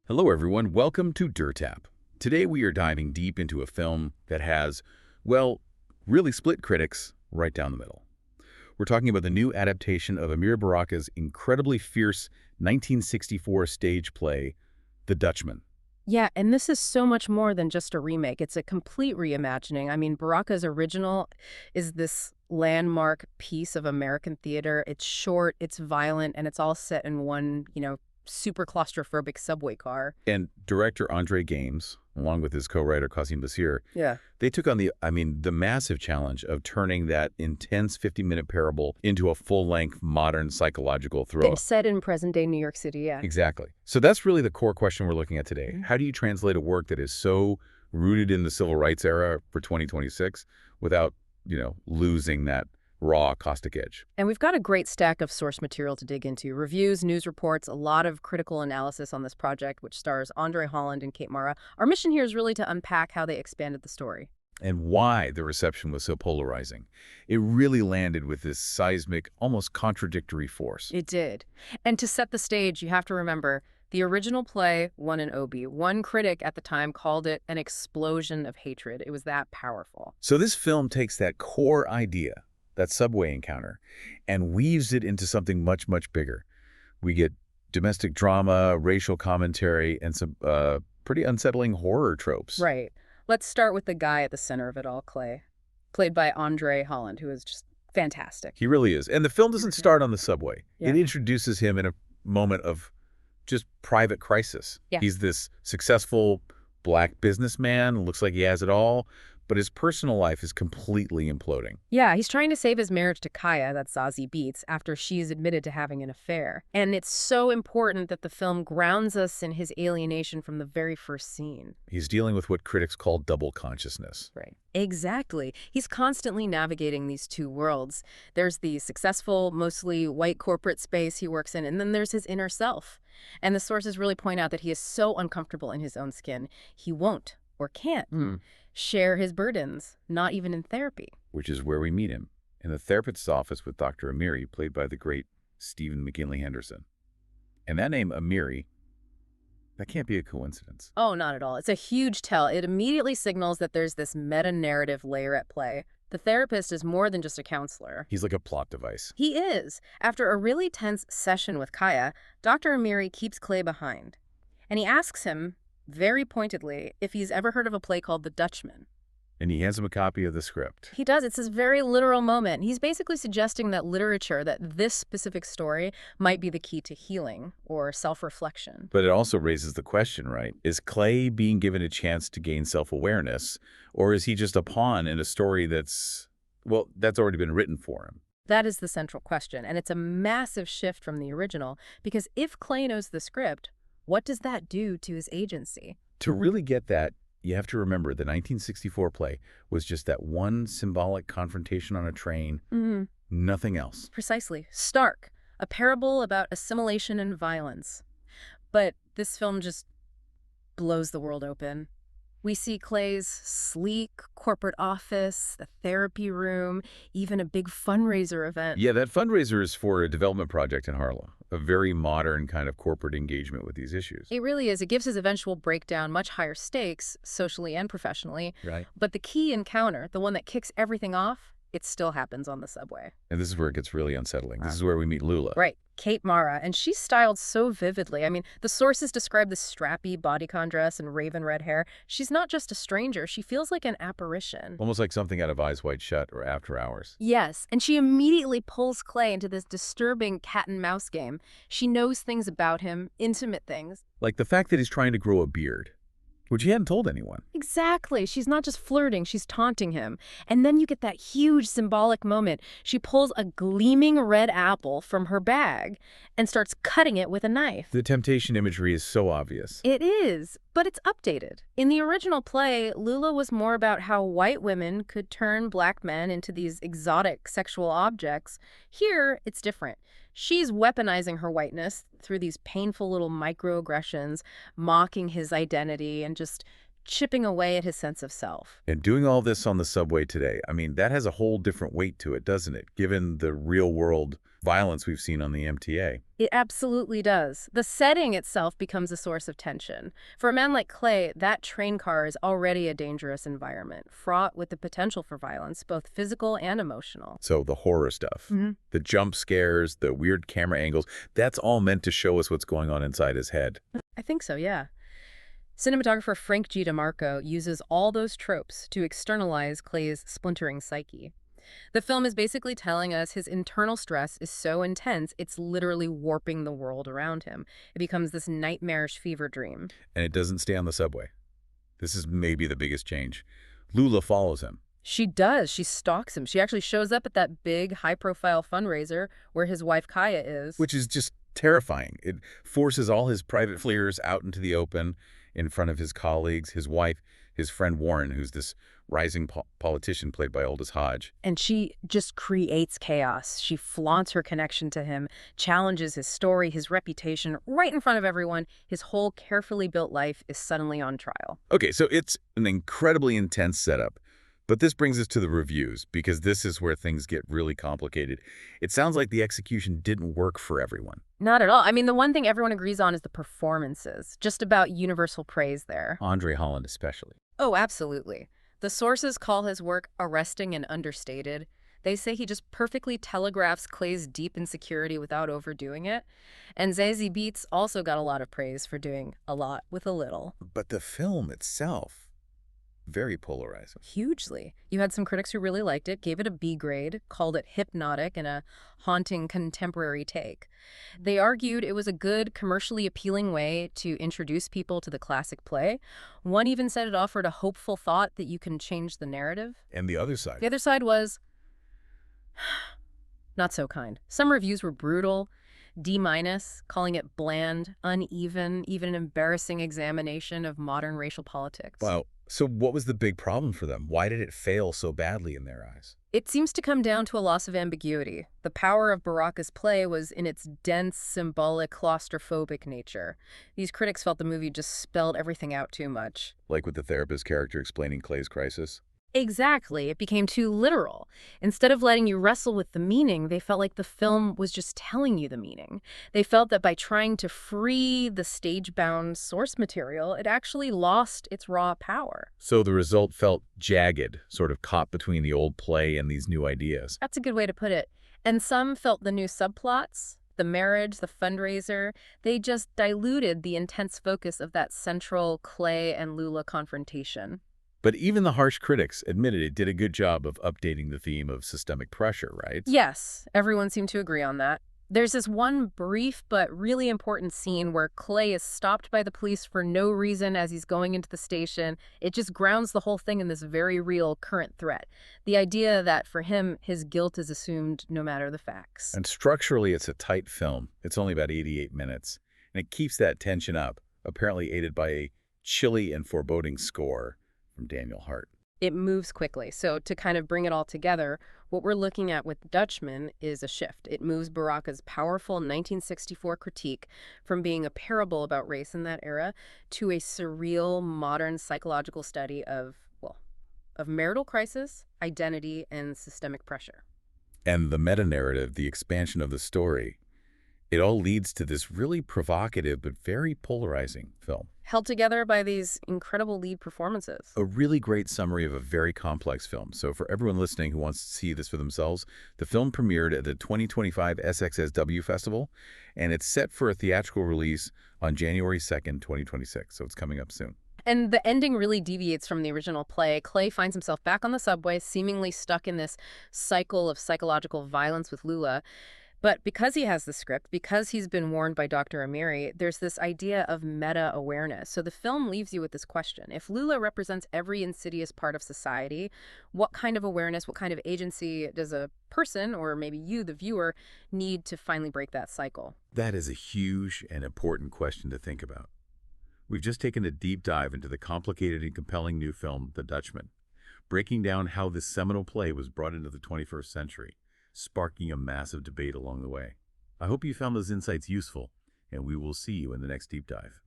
Hello everyone, welcome to Dertap. Today we are diving deep into a film that has, well, really split critics right down the middle. We're talking about the new adaptation of Amiri Baraka's incredibly fierce 1964 stage play, The Dutchman. Yeah, and this is so much more than just a remake. It's a complete reimagining. I mean, Baraka's original is this landmark piece of American theater. It's short, it's violent, and it's all set in one, super claustrophobic subway car. And director André Games, along with his co-writer Qasim Basir, Yeah. they took on the massive challenge of turning that intense 50-minute parable into a full-length modern psychological thriller. It's set in present-day New York City, yeah. Exactly. So that's really the core question we're looking at today. How do you translate a work that is so rooted in the civil rights era for 2026 without, losing that raw, caustic edge? And we've got a great stack of source material to dig into. Reviews, news reports, a lot of critical analysis on this project, which stars André Holland and Kate Mara. Our mission here is really to unpack how they expanded the story. And why the reception was so polarizing. It really landed with this seismic, almost contradictory force. It did. And to set the stage, you have to remember, the original play won an Obie. One critic at the time called it an explosion of hatred. It was that powerful. So this film takes that core idea, that subway encounter, and weaves it into something much, much bigger. We get domestic drama, racial commentary, and some pretty unsettling horror tropes. Right. Let's start with the guy at the center of it all, Clay, played by André Holland, who is just fantastic. He really is. And the film doesn't start on the subway. Yeah. It introduces him in a moment of just private crisis. Yeah. He's this successful black businessman, looks like he has it all, but his personal life is completely imploding. Yeah, he's trying to save his marriage to Kaya, that's Zazie Beetz, after she's admitted to having an affair. And it's so important that the film grounds us in his alienation from the very first scene. He's dealing with what critics call double consciousness. Right. Exactly. He's constantly navigating these two worlds. There's the successful, mostly white corporate space he works in, and then there's his inner self. And the sources really point out that he is so uncomfortable in his own skin, he won't or can't share his burdens, not even in therapy. Which is where we meet him, in the therapist's office with Dr. Amiri, played by the great Stephen McKinley Henderson. And that name, Amiri, that can't be a coincidence. Oh, not at all. It's a huge tell. It immediately signals that there's this meta-narrative layer at play. The therapist is more than just a counselor. He's like a plot device. He is. After a really tense session with Kaya, Dr. Amiri keeps Clay behind. And he asks him, very pointedly, if he's ever heard of a play called The Dutchman. And he hands him a copy of the script. He does. It's this very literal moment. He's basically suggesting that literature, that this specific story, might be the key to healing or self-reflection. But it also raises the question, right? Is Clay being given a chance to gain self-awareness, or is he just a pawn in a story that's already been written for him? That is the central question, and it's a massive shift from the original, because if Clay knows the script, what does that do to his agency? To really get that, you have to remember the 1964 play was just that one symbolic confrontation on a train, nothing else. Precisely. Stark. A parable about assimilation and violence. But this film just blows the world open. We see Clay's sleek corporate office, the therapy room, even a big fundraiser event. Yeah, that fundraiser is for a development project in Harlem, a very modern kind of corporate engagement with these issues. It really is. It gives his eventual breakdown much higher stakes, socially and professionally. Right. But the key encounter, the one that kicks everything off, it still happens on the subway. And this is where it gets really unsettling. This is where we meet Lula. Right. Kate Mara. And she's styled so vividly. I mean, the sources describe this strappy bodycon dress and raven red hair. She's not just a stranger. She feels like an apparition. Almost like something out of Eyes Wide Shut or After Hours. Yes. And she immediately pulls Clay into this disturbing cat and mouse game. She knows things about him, intimate things. Like the fact that he's trying to grow a beard, which he hadn't told anyone. Exactly. She's not just flirting, she's taunting him. And then you get that huge symbolic moment. She pulls a gleaming red apple from her bag and starts cutting it with a knife. The temptation imagery is so obvious. It is, but it's updated. In the original play, Lula was more about how white women could turn black men into these exotic sexual objects. Here, it's different. She's weaponizing her whiteness through these painful little microaggressions, mocking his identity and just chipping away at his sense of self. And doing all this on the subway today, I mean, that has a whole different weight to it, doesn't it? Given the real-world violence we've seen on the MTA. It absolutely does. The setting itself becomes a source of tension. For a man like Clay, that train car is already a dangerous environment, fraught with the potential for violence, both physical and emotional. So the horror stuff, the jump scares, the weird camera angles, that's all meant to show us what's going on inside his head. I think so, yeah. Cinematographer Frank G. DeMarco uses all those tropes to externalize Clay's splintering psyche. The film is basically telling us his internal stress is so intense, it's literally warping the world around him. It becomes this nightmarish fever dream. And it doesn't stay on the subway. This is maybe the biggest change. Lula follows him. She does. She stalks him. She actually shows up at that big, high-profile fundraiser where his wife Kaya is. Which is just terrifying. It forces all his private fleers out into the open in front of his colleagues, his wife, his friend Warren, who's this rising politician played by Aldous Hodge. And she just creates chaos. She flaunts her connection to him, challenges his story, his reputation, right in front of everyone. His whole carefully built life is suddenly on trial. Okay, so it's an incredibly intense setup. But this brings us to the reviews, because this is where things get really complicated. It sounds like the execution didn't work for everyone. Not at all. I mean, the one thing everyone agrees on is the performances. Just about universal praise there. André Holland especially. Oh, absolutely. The sources call his work arresting and understated. They say he just perfectly telegraphs Clay's deep insecurity without overdoing it. And Zazie Beetz also got a lot of praise for doing a lot with a little. But the film itself, very polarizing. Hugely. You had some critics who really liked it, gave it a B grade, called it hypnotic and a haunting contemporary take. They argued it was a good, commercially appealing way to introduce people to the classic play. One even said it offered a hopeful thought that you can change the narrative. And the other side? The other side was not so kind. Some reviews were brutal, D-, calling it bland, uneven, even an embarrassing examination of modern racial politics. Wow. So what was the big problem for them? Why did it fail so badly in their eyes? It seems to come down to a loss of ambiguity. The power of Baraka's play was in its dense, symbolic, claustrophobic nature. These critics felt the movie just spelled everything out too much. Like with the therapist character explaining Clay's crisis? Exactly. It became too literal. Instead of letting you wrestle with the meaning, they felt like the film was just telling you the meaning. They felt that by trying to free the stage-bound source material, it actually lost its raw power. So the result felt jagged, sort of caught between the old play and these new ideas. That's a good way to put it. And some felt the new subplots, the marriage, the fundraiser, they just diluted the intense focus of that central Clay and Lula confrontation. But even the harsh critics admitted it did a good job of updating the theme of systemic pressure, right? Yes, everyone seemed to agree on that. There's this one brief but really important scene where Clay is stopped by the police for no reason as he's going into the station. It just grounds the whole thing in this very real current threat. The idea that for him, his guilt is assumed no matter the facts. And structurally, it's a tight film. It's only about 88 minutes. And it keeps that tension up, apparently aided by a chilly and foreboding score from Daniel Hart. It moves quickly. So to kind of bring it all together, what we're looking at with Dutchman is a shift. It moves Baraka's powerful 1964 critique from being a parable about race in that era to a surreal, modern psychological study of marital crisis, identity, and systemic pressure. And the meta-narrative, the expansion of the story, it all leads to this really provocative but very polarizing film. Held together by these incredible lead performances. A really great summary of a very complex film. So for everyone listening who wants to see this for themselves, the film premiered at the 2025 SXSW Festival, and it's set for a theatrical release on January 2nd, 2026. So it's coming up soon. And the ending really deviates from the original play. Clay finds himself back on the subway, seemingly stuck in this cycle of psychological violence with Lula. But because he has the script, because he's been warned by Dr. Amiri, there's this idea of meta-awareness. So the film leaves you with this question. If Lula represents every insidious part of society, what kind of awareness, what kind of agency does a person, or maybe you, the viewer, need to finally break that cycle? That is a huge and important question to think about. We've just taken a deep dive into the complicated and compelling new film, The Dutchman, breaking down how this seminal play was brought into the 21st century, sparking a massive debate along the way. I hope you found those insights useful, and we will see you in the next deep dive.